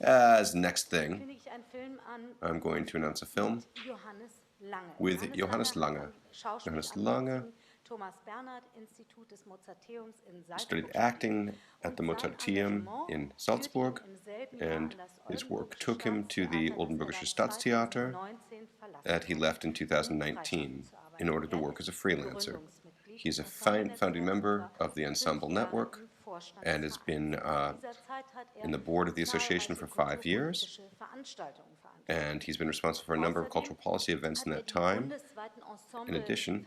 As next thing, I'm going to announce a film with Johannes Lange. Johannes Lange studied acting at the Mozarteum in Salzburg, and his work took him to the Oldenburgische Staatstheater that he left in 2019 in order to work as a freelancer. He's a founding member of the ensemble-netzwerk and has been in the board of the association for 5 years, and he's been responsible for a number of cultural policy events in that time. In addition,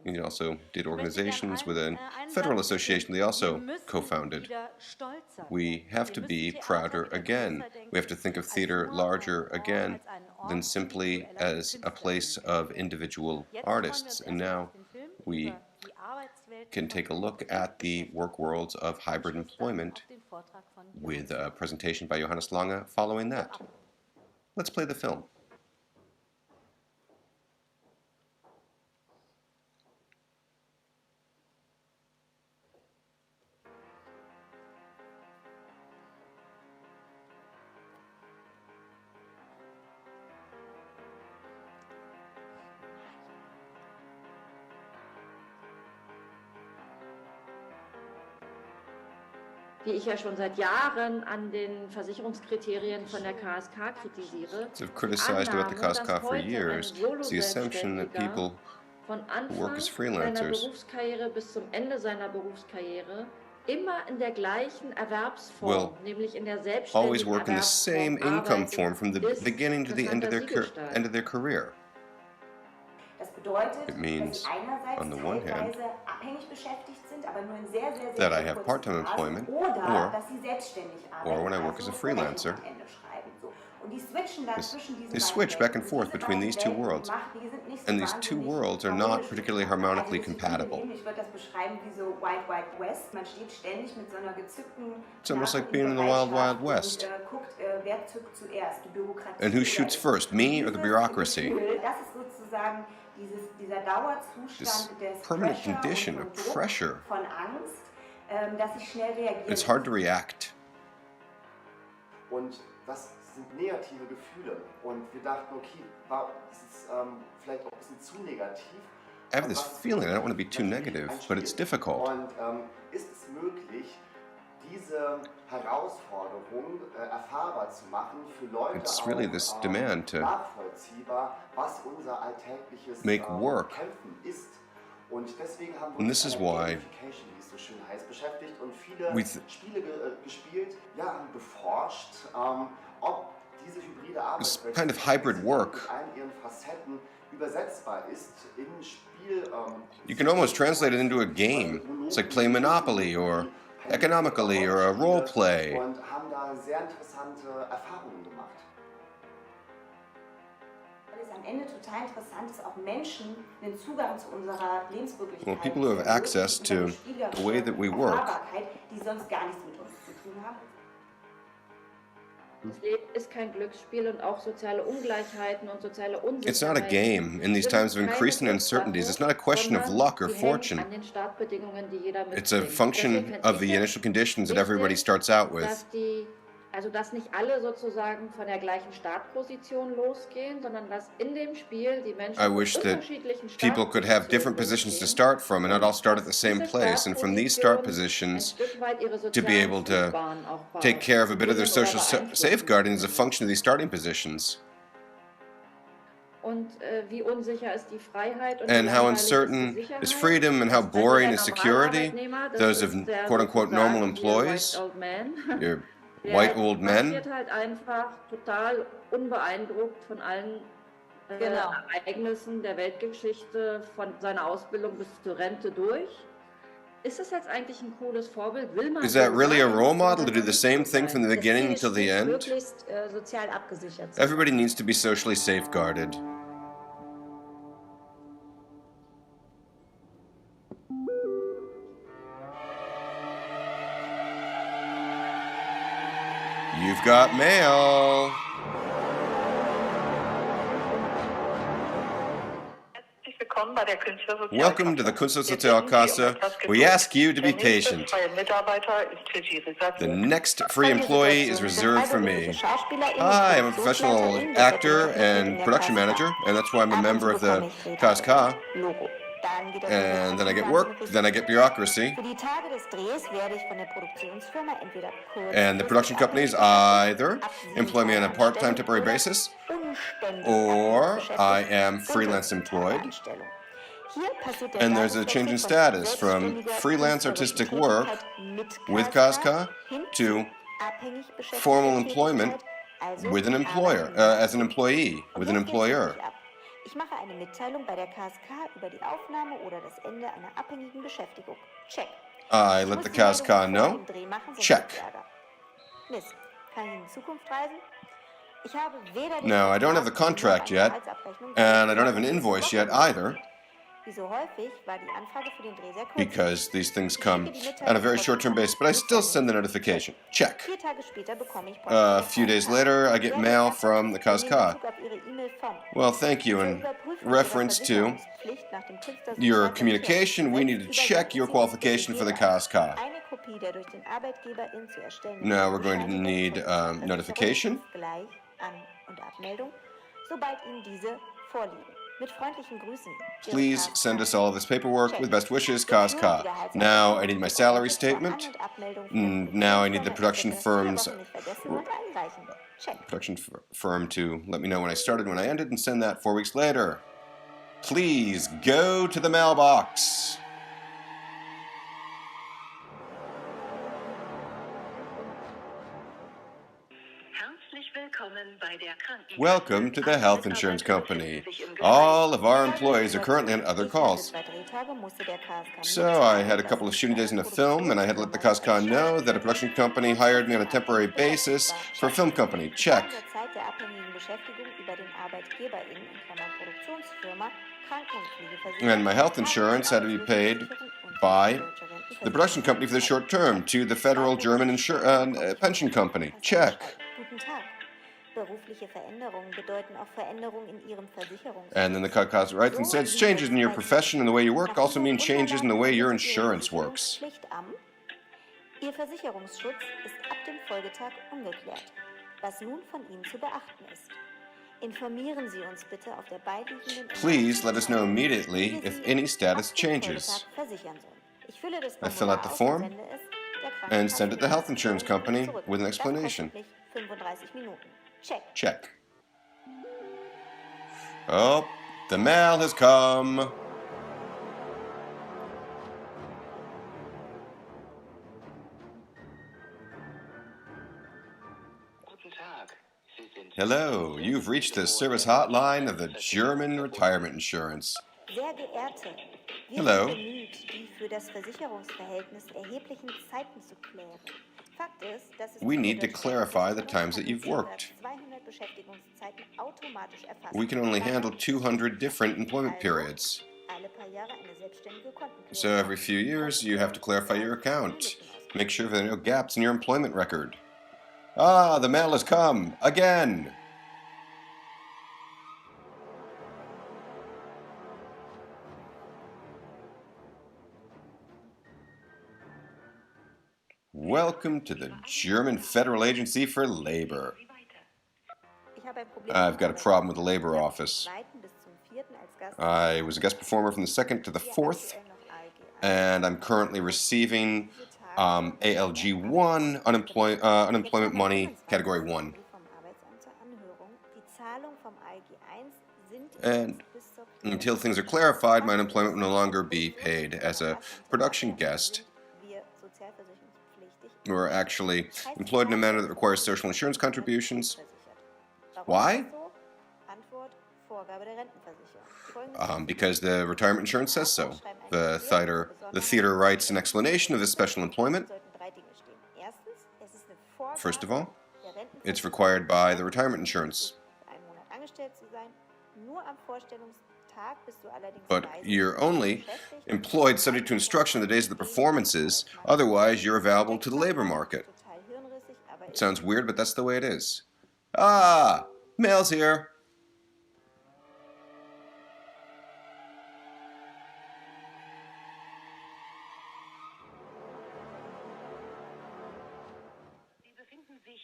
he also did organizations with a federal association they also co-founded. We have to be prouder again. We have to think of theater larger again than simply as a place of individual artists. And now we can take a look at the work worlds of hybrid employment with a presentation by Johannes Lange following that. Let's play the film. Die ich ja schon seit Jahren an den Versicherungskriterien von der KSK kritisiere. So I've criticized about the KSK for years. It's the assumption that people who work as freelancers Berufskarriere bis zum Ende seiner Berufskarriere immer in der gleichen Erwerbsform, nämlich in der selbstständigen always work in the same income form from the beginning to the end of their career. It means, on the one hand, that I have part-time employment, or when I work as a freelancer. They switch back and forth between these two worlds, and these two worlds are not particularly harmonically compatible. It's almost like being in the Wild Wild West. And who shoots first, me or the bureaucracy? This permanent condition of pressure. It's hard to react. Sind negative Gefühle und wir dachten, okay, ist es vielleicht auch ein bisschen zu negativ. I have this feeling I don't want to be too negative, but it's difficult. Und ist es möglich, diese Herausforderung erfahrbar zu machen für Leute, it's really this demand to nachvollziehbar, was unser alltägliches make work. Kämpfen ist. Und deswegen haben wir And this is why wie es so schön heißt, beschäftigt und viele Spiele gespielt, haben beforscht, ob diese hybride this kind of hybrid work. mit allen ihren Facetten übersetzbar ist in Spiel. You can almost translate it into a game. It's like playing Monopoly or Economically or a role play. Und haben da sehr interessante Erfahrungen gemacht. Am Ende total interessant ist, auch Menschen den Zugang zu unserer Lebenswirklichkeit. Well, people who have access to the way that we work. Die sonst gar nichts mit uns zu tun haben. Das Leben ist kein Glücksspiel und auch soziale Ungleichheiten und soziale Unsicherheiten. It's not a game in these times of increasing uncertainties. It's not a question of luck or fortune. It's a function of the initial conditions that everybody starts out with. Also dass nicht alle sozusagen von der gleichen Startposition losgehen, sondern dass in dem Spiel die Menschen I wish that people could have different positions to start from and not all start at the same place, and from these start positions to be able to take care of a bit of their social safeguarding as a function of these starting positions. Und wie unsicher ist die Freiheit und and how uncertain is freedom and how boring is security. Those of quote-unquote normal employees, your white old men. Der halt einfach total unbeeindruckt von allen Ereignissen der Weltgeschichte, von seiner Ausbildung bis zur Rente durch. Ist das jetzt eigentlich ein cooles Vorbild? Will man Is that really a role model to do the same thing from the beginning until the end? Sozial abgesichert sein. Everybody needs to be socially safeguarded. You've got mail. Herzlich willkommen Welcome to the Künstlersozialkasse. We ask you to be patient. The next free employee is reserved for me. Hi, I'm a professional actor and production manager, and that's why I'm a member of the KSK. And then I get work, then I get bureaucracy. And the production companies either employ me on a part-time temporary basis, or I am freelance employed. And there's a change in status from freelance artistic work with KSK to formal employment with an employer, as an employee with an employer. Ich mache eine Mitteilung bei der KSK über die Aufnahme oder das Ende einer abhängigen Beschäftigung. Check. I let the KSK know. Check. Mist. Kann ich in Zukunft reisen? Ich habe weder den No, I don't have the contract yet, and I don't have an invoice yet either, because these things come on a very short-term basis, but I still send the notification. Check. A few days later, I get mail from the KSK. Well, thank you. In reference to your communication, we need to check your qualification for the KSK. Now we're going to need notification. Please send us all of this paperwork with best wishes, KSK. Now I need my salary statement. Now I need the production firm to let me know when I started, when I ended, and send that 4 weeks later. Please go to the mailbox. Welcome to the health insurance company. All of our employees are currently on other calls. So I had a couple of shooting days in a film, and I had to let the KSK know that a production company hired me on a temporary basis for a film company. Check. And my health insurance had to be paid by the production company for the short term to the federal German pension company. Check. And then the KSK writes and says, changes in your profession and the way you work also mean changes in the way your insurance works. Ihr Versicherungsschutz ist ab dem Folgetag ungeklärt, was nun von Ihnen zu beachten ist. Informieren Sie uns bitte auf der beiliegenden. Please let us know immediately if any status changes. I fill out the form and send it to the health insurance company with an explanation. Check. Oh, the mail has come. Hello, you've reached the service hotline of the German retirement insurance. Hello. We need to clarify the times that you've worked. We can only handle 200 different employment periods. So every few years, you have to clarify your account. Make sure there are no gaps in your employment record. Ah, the mail has come, again! Welcome to the German Federal Agency for Labor. I've got a problem with the Labor Office. I was a guest performer from the 2nd to the 4th, and I'm currently receiving ALG1 unemployment money, Category 1. And until things are clarified, my unemployment will no longer be paid. As a production guest, we're actually employed in a manner that requires social insurance contributions. Why? Because the retirement insurance says so. The theater writes an explanation of this special employment. First of all, it's required by the retirement insurance. But you're only employed subject to instruction on the days of the performances. Otherwise, you're available to the labor market. It sounds weird, but that's the way it is. Ah, mail's here.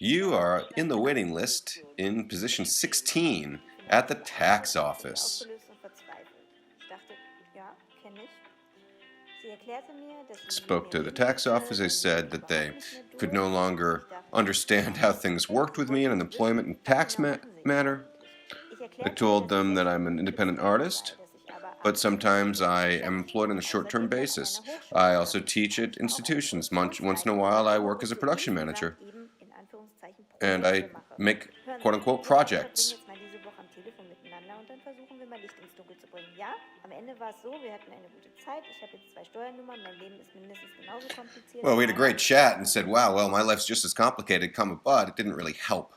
You are in the waiting list in position 16 at the tax office. Spoke to the tax office. They said that they could no longer understand how things worked with me in an employment and tax matter. I told them that I'm an independent artist, but sometimes I am employed on a short-term basis. I also teach at institutions. Once in a while, I work as a production manager. And I make quote-unquote projects. Well, we had a great chat and said, wow, well, my life's just as complicated, but it didn't really help.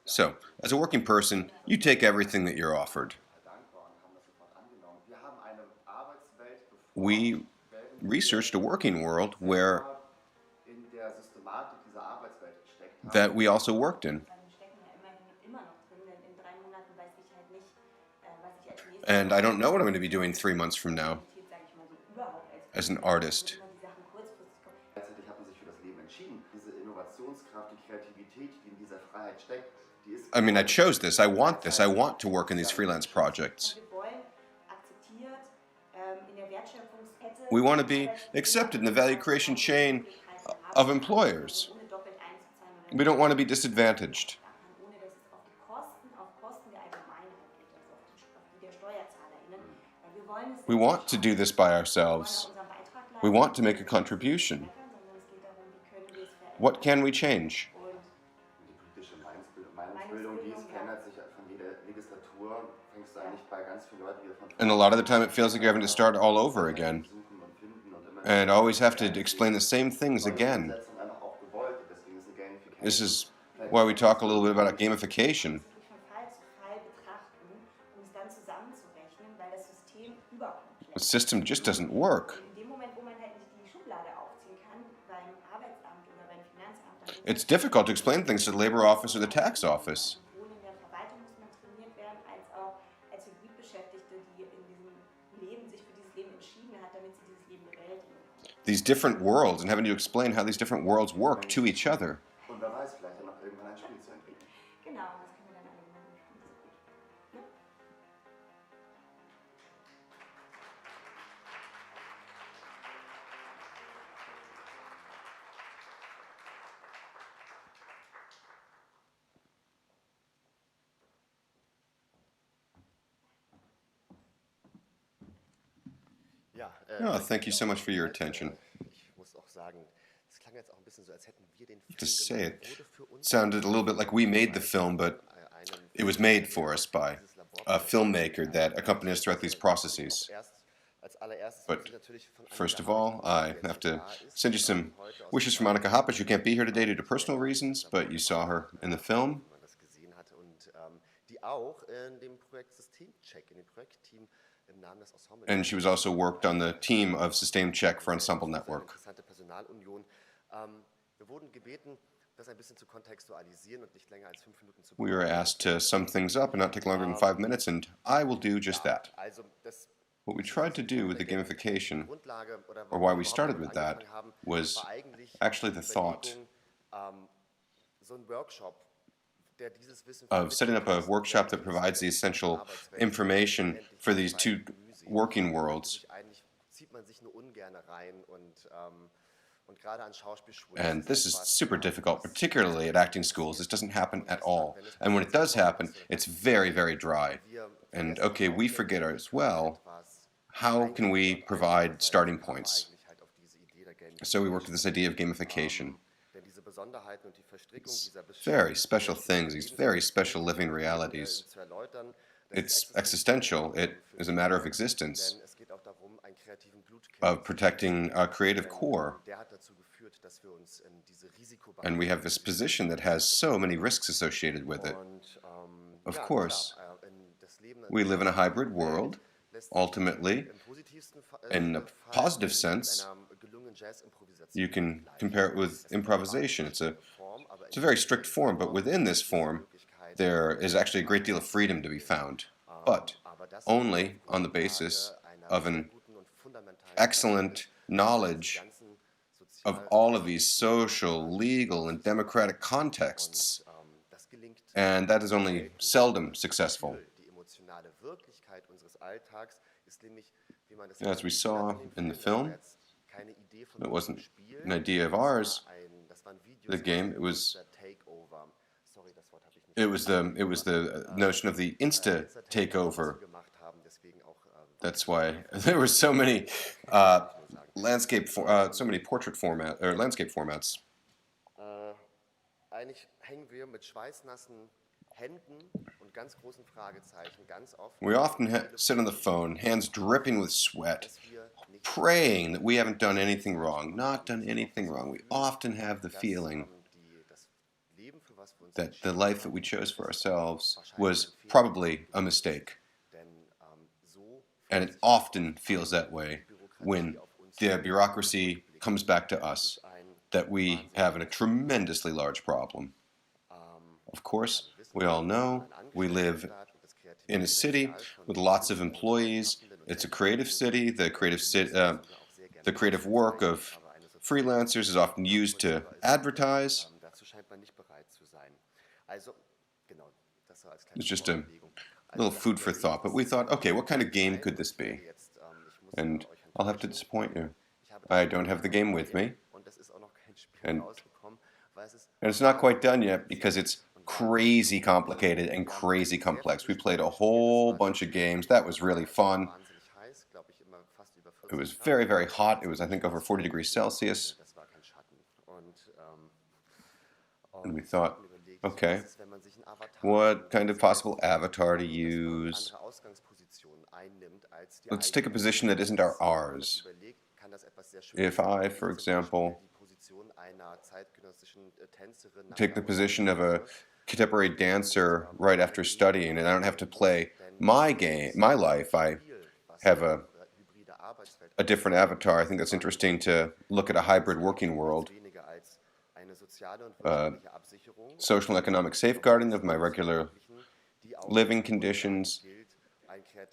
So, as a working person, you take everything that you're offered. We researched a working world that we also worked in. And I don't know what I'm going to be doing 3 months from now as an artist. I mean, I chose this. I want this. I want to work in these freelance projects. We want to be accepted in the value creation chain of employers. We don't want to be disadvantaged. We want to do this by ourselves. We want to make a contribution. What can we change? And a lot of the time it feels like you're having to start all over again. And always have to explain the same things again. This is why we talk a little bit about gamification. The system just doesn't work. It's difficult to explain things to the labor office or the tax office. These different worlds, and having to explain how these different worlds work to each other. Oh, thank you so much for your attention. To say it sounded a little bit like we made the film, but it was made for us by a filmmaker that accompanied us throughout these processes. But first of all, I have to send you some wishes from Annika Hoppich, who can't be here today due to personal reasons, but you saw her in the film. And she was also worked on the team of System Check for Ensemble Network. We were asked to sum things up and not take longer than 5 minutes, and I will do just that. What we tried to do with the gamification, or why we started with that, was actually the thought of setting up a workshop that provides the essential information for these two working worlds. And this is super difficult, particularly at acting schools. This doesn't happen at all. And when it does happen, it's very, very dry. And okay, we forget as well, how can we provide starting points? So we worked with this idea of gamification. It's very special things, these very special living realities. It's existential. It is a matter of existence, of protecting our creative core. And we have this position that has so many risks associated with it. Of course, we live in a hybrid world. Ultimately, in a positive sense, you can compare it with improvisation. It's a very strict form, but within this form, there is actually a great deal of freedom to be found, but only on the basis of an excellent knowledge of all of these social, legal, and democratic contexts, and that is only seldom successful. As we saw in the film, it wasn't an idea of ours, the game, it was the notion of the insta takeover. That's why there were so many landscape formats. We often sit on the phone, hands dripping with sweat, praying that we haven't done anything wrong, not done anything wrong. We often have the feeling that the life that we chose for ourselves was probably a mistake. And it often feels that way when the bureaucracy comes back to us, that we have a tremendously large problem. Of course, we all know we live in a city with lots of employees. It's a creative city. The creative work of freelancers is often used to advertise. It's just a little food for thought. But we thought, okay, what kind of game could this be? And I'll have to disappoint you. I don't have the game with me. And it's not quite done yet because it's crazy complicated and crazy complex. We played a whole bunch of games. That was really fun. It was very, very hot. It was, I think, over 40 degrees Celsius. And we thought, okay, what kind of possible avatar to use? Let's take a position that isn't ours. If I, for example, take the position of a contemporary dancer right after studying, and I don't have to play my game, my life, I have a different avatar. I think that's interesting to look at a hybrid working world. Social and economic safeguarding of my regular living conditions,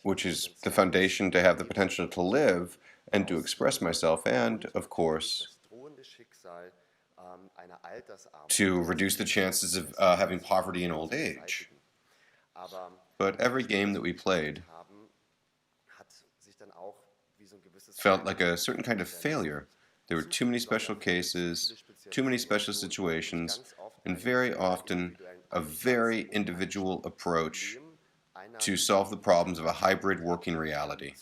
which is the foundation to have the potential to live and to express myself, and, of course, to reduce the chances of having poverty in old age. But every game that we played felt like a certain kind of failure. There were too many special cases, too many special situations, and very often a very individual approach to solve the problems of a hybrid working reality.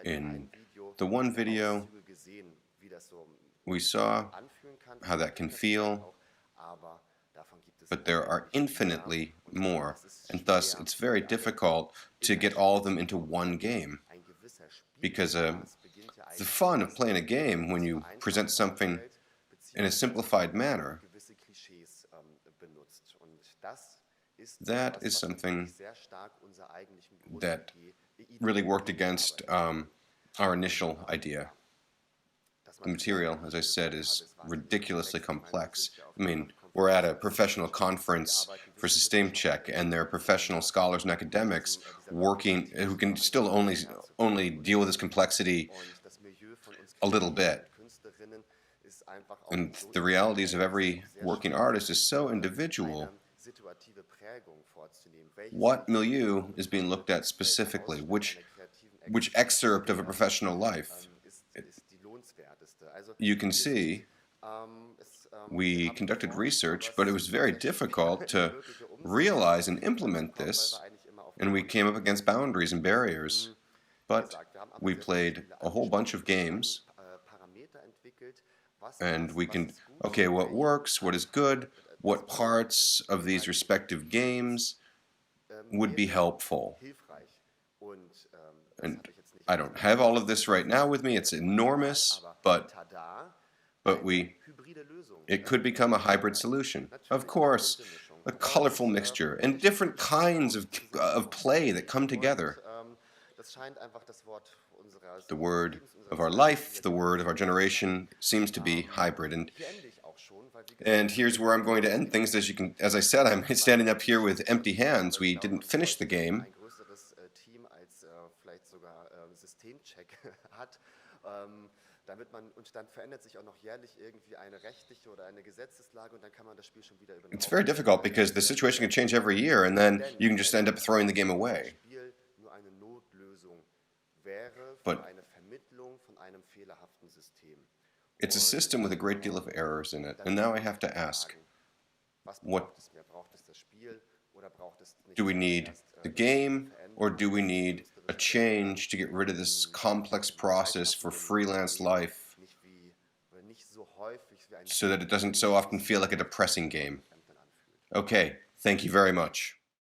In the one video, we saw how that can feel, but there are infinitely more, and thus it's very difficult to get all of them into one game. Because the fun of playing a game when you present something in a simplified manner, that is something that really worked against our initial idea. The material, as I said, is ridiculously complex. I mean, we're at a professional conference for System Check, and there are professional scholars and academics working who can still only deal with this complexity a little bit. And the realities of every working artist is so individual. What milieu is being looked at specifically? Which excerpt of a professional life? You can see we conducted research, but it was very difficult to realize and implement this, and we came up against boundaries and barriers. But we played a whole bunch of games, and we can, okay, what works, what is good, what parts of these respective games would be helpful. And I don't have all of this right now with me. It's enormous, but it could become a hybrid solution. Of course, a colorful mixture and different kinds of play that come together. The word of our life, the word of our generation seems to be hybrid. And here's where I'm going to end things. As I said, I'm standing up here with empty hands. We didn't finish the game. als vielleicht sogar Systemcheck hat. Und dann verändert sich auch noch jährlich irgendwie eine rechtliche oder eine Gesetzeslage und dann kann man das Spiel schon wieder übernehmen. It's very difficult because the situation can change every year and then you can just end up throwing the game away. Spiel nur eine Notlösung wäre But für eine Vermittlung von einem fehlerhaften System. it's a system with a great deal of errors in it, and now I have to ask, what do we need? The game, or do we need a change to get rid of this complex process for freelance life so that it doesn't so often feel like a depressing game? Okay, thank you very much.